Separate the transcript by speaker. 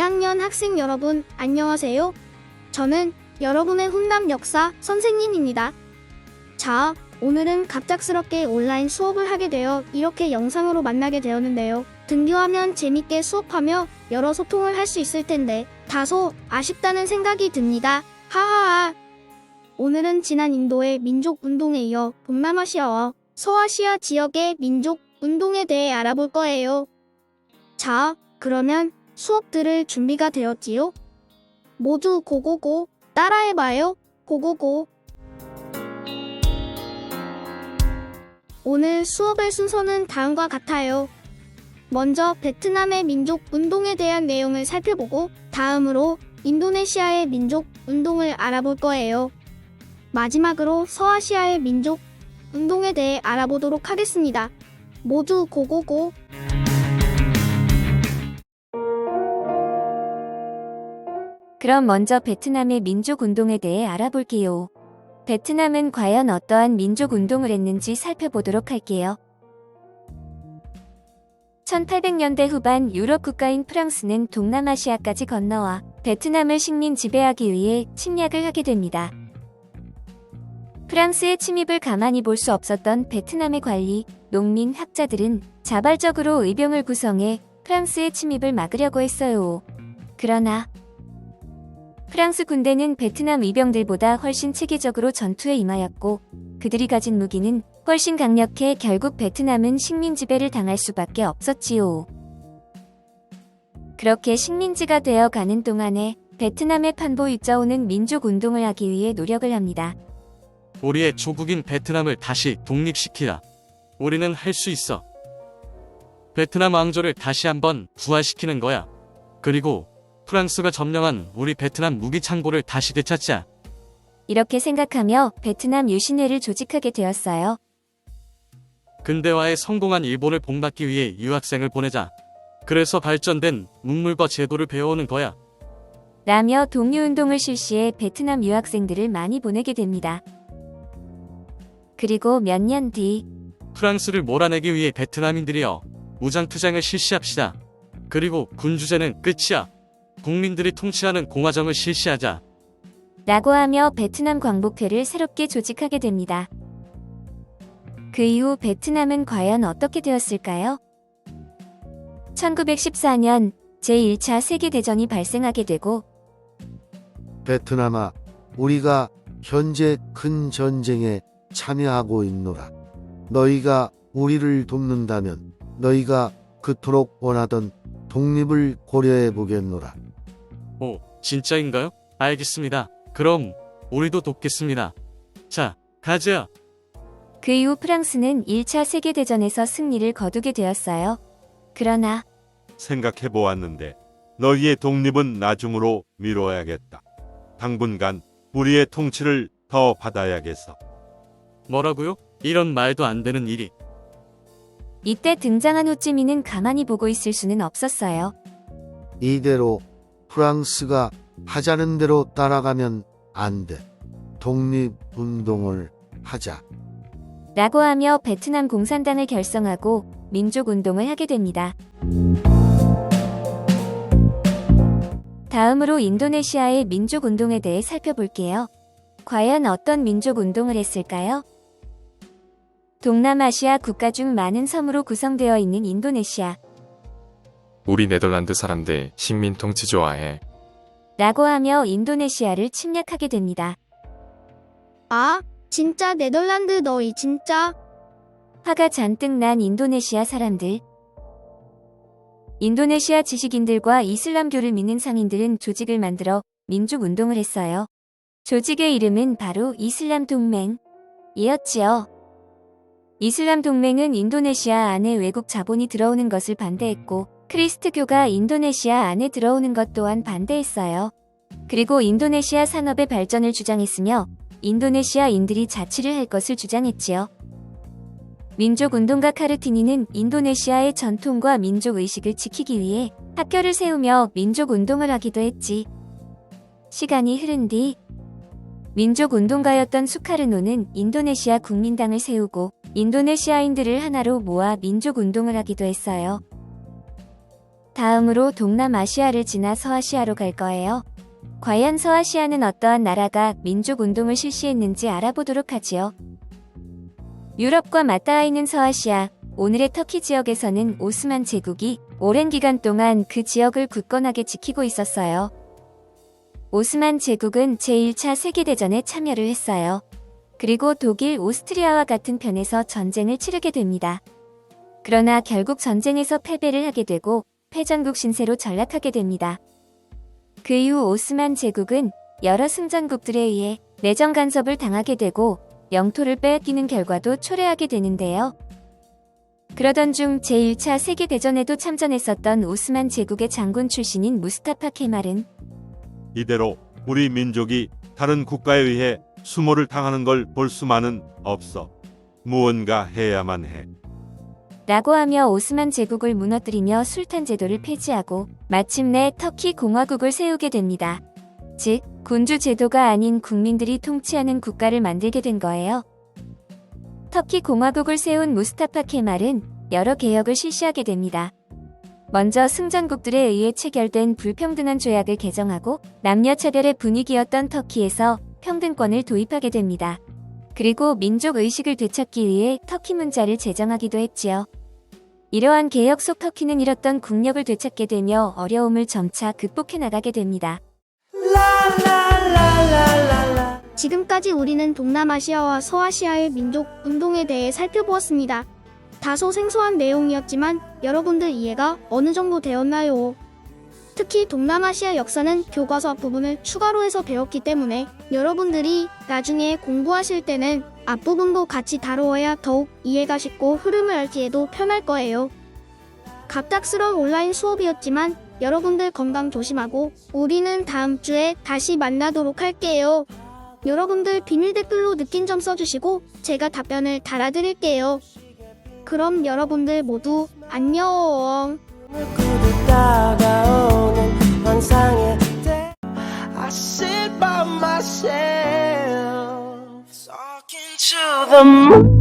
Speaker 1: 2학년 학생 여러분, 안녕하세요. 저는 여러분의 훈남 역사 선생님입니다. 자, 오늘은 갑작스럽게 온라인 수업을 하게 되어 이렇게 영상으로 만나게 되었는데요. 등교하면 재밌게 수업하며 여러 소통을 할 수 있을 텐데 다소 아쉽다는 생각이 듭니다. 하하하. 오늘은 지난 인도의 민족운동에 이어 동남아시아와 서아시아 지역의 민족운동에 대해 알아볼 거예요. 자, 그러면 수업 들을 준비가 되었지요? 모두 고고고, 따라해봐요. 고고고. 오늘 수업의 순서는 다음과 같아요. 먼저 베트남의 민족운동에 대한 내용을 살펴보고 다음으로 인도네시아의 민족운동을 알아볼 거예요. 마지막으로 서아시아의 민족운동에 대해 알아보도록 하겠습니다. 모두 고고고.
Speaker 2: 그럼 먼저 베트남의 민족운동에 대해 알아볼게요. 베트남은 과연 어떠한 민족운동을 했는지 살펴보도록 할게요. 1800년대 후반 유럽 국가인 프랑스는 동남아시아까지 건너와 베트남을 식민 지배하기 위해 침략을 하게 됩니다. 프랑스의 침입을 가만히 볼 수 없었던 베트남의 관리, 농민, 학자들은 자발적으로 의병을 구성해 프랑스의 침입을 막으려고 했어요. 그러나 프랑스 군대는 베트남 의병들보다 훨씬 체계적으로 전투에 임하였고 그들이 가진 무기는 훨씬 강력해 결국 베트남은 식민 지배를 당할 수밖에 없었지요. 그렇게 식민지가 되어 가는 동안에 베트남의 판보 유자오는 민족운동을 하기 위해 노력을 합니다.
Speaker 3: 우리의 조국인 베트남을 다시 독립시키라. 우리는 할 수 있어. 베트남 왕조를 다시 한번 부활시키는 거야. 그리고 프랑스가 점령한 우리 베트남 무기 창고를 다시 되찾자.
Speaker 2: 이렇게 생각하며 베트남 유신회를 조직하게 되었어요.
Speaker 3: 근대화에 성공한 일본을 본받기 위해 유학생을 보내자. 그래서 발전된 문물과 제도를 배워오는 거야.
Speaker 2: 라며 독립운동을 실시해 베트남 유학생들을 많이 보내게 됩니다. 그리고 몇 년 뒤
Speaker 3: 프랑스를 몰아내기 위해 베트남인들이여 무장투쟁을 실시합시다. 그리고 군주제는 끝이야. 국민들이 통치하는 공화정을 실시하자.
Speaker 2: 라고 하며 베트남 광복회를 새롭게 조직하게 됩니다. 그 이후 베트남은 과연 어떻게 되었을까요? 1914년 제1차 세계대전이 발생하게 되고
Speaker 4: 베트남아, 우리가 현재 큰 전쟁에 참여하고 있노라. 너희가 우리를 돕는다면 너희가 그토록 원하던 독립을 고려해 보겠노라.
Speaker 3: 오, 진짜인가요? 알겠습니다. 그럼 우리도 돕겠습니다. 자, 가자.
Speaker 2: 그 이후 프랑스는 1차 세계대전에서 승리를 거두게 되었어요. 그러나
Speaker 5: 생각해 보았는데 너희의 독립은 나중으로 미뤄야겠다. 당분간 우리의 통치를 더 받아야겠어.
Speaker 3: 뭐라고요? 이런 말도 안 되는 일이.
Speaker 2: 이때 등장한 호찌민은 가만히 보고 있을 수는 없었어요.
Speaker 4: 이대로 프랑스가 하자는 대로 따라가면 안 돼. 독립운동을 하자.
Speaker 2: 라고 하며 베트남 공산당을 결성하고 민족운동을 하게 됩니다. 다음으로 인도네시아의 민족운동에 대해 살펴볼게요. 과연 어떤 민족운동을 했을까요? 동남아시아 국가 중 많은 섬으로 구성되어 있는 인도네시아.
Speaker 6: 우리 네덜란드 사람들 식민 통치 좋아해.
Speaker 2: 라고 하며 인도네시아를 침략하게 됩니다.
Speaker 1: 아, 진짜 네덜란드 너희 진짜.
Speaker 2: 화가 잔뜩 난 인도네시아 사람들. 인도네시아 지식인들과 이슬람교를 믿는 상인들은 조직을 만들어 민족운동을 했어요. 조직의 이름은 바로 이슬람 동맹이었지요. 이슬람 동맹은 인도네시아 안에 외국 자본이 들어오는 것을 반대했고 크리스트교가 인도네시아 안에 들어오는 것 또한 반대했어요. 그리고 인도네시아 산업의 발전을 주장했으며 인도네시아인들이 자치를 할 것을 주장했지요. 민족운동가 카르티니는 인도네시아의 전통과 민족의식을 지키기 위해 학교를 세우며 민족운동을 하기도 했지. 시간이 흐른 뒤 민족운동가였던 수카르노는 인도네시아 국민당을 세우고 인도네시아인들을 하나로 모아 민족운동을 하기도 했어요. 다음으로 동남아시아를 지나 서아시아로 갈 거예요. 과연 서아시아는 어떠한 나라가 민족 운동을 실시했는지 알아보도록 하지요. 유럽과 맞닿아 있는 서아시아, 오늘의 터키 지역에서는 오스만 제국이 오랜 기간 동안 그 지역을 굳건하게 지키고 있었어요. 오스만 제국은 제1차 세계대전에 참여를 했어요. 그리고 독일, 오스트리아와 같은 편에서 전쟁을 치르게 됩니다. 그러나 결국 전쟁에서 패배를 하게 되고 패전국 신세로 전락하게 됩니다. 그 이후 오스만 제국은 여러 승전국들에 의해 내정 간섭을 당하게 되고 영토를 빼앗기는 결과도 초래하게 되는데요. 그러던 중 제1차 세계대전에도 참전했었던 오스만 제국의 장군 출신인 무스타파 케말은
Speaker 5: 이대로 우리 민족이 다른 국가에 의해 수모를 당하는 걸 볼 수만은 없어. 무언가 해야만 해.
Speaker 2: 라고 하며 오스만 제국을 무너뜨리며 술탄 제도를 폐지하고 마침내 터키 공화국을 세우게 됩니다. 즉, 군주 제도가 아닌 국민들이 통치하는 국가를 만들게 된 거예요. 터키 공화국을 세운 무스타파 케말은 여러 개혁을 실시하게 됩니다. 먼저 승전국들에 의해 체결된 불평등한 조약을 개정하고 남녀 차별의 분위기였던 터키에서 평등권을 도입하게 됩니다. 그리고 민족 의식을 되찾기 위해 터키 문자를 제정하기도 했지요. 이러한 개혁 속 터키는 잃었던 국력을 되찾게 되며 어려움을 점차 극복해 나가게 됩니다.
Speaker 1: 지금까지 우리는 동남아시아와 서아시아의 민족 운동에 대해 살펴보았습니다. 다소 생소한 내용이었지만 여러분들 이해가 어느 정도 되었나요? 특히 동남아시아 역사는 교과서 부분을 추가로 해서 배웠기 때문에 여러분들이 나중에 공부하실 때는 앞부분도 같이 다루어야 더욱 이해가 쉽고 흐름을 알기에도 편할 거예요. 갑작스러운 온라인 수업이었지만 여러분들 건강 조심하고 우리는 다음 주에 다시 만나도록 할게요. 여러분들 비밀 댓글로 느낀 점 써주시고 제가 답변을 달아드릴게요. 그럼 여러분들 모두 안녕.
Speaker 7: 다가오는 환상의 I sit by myself talking to the moon.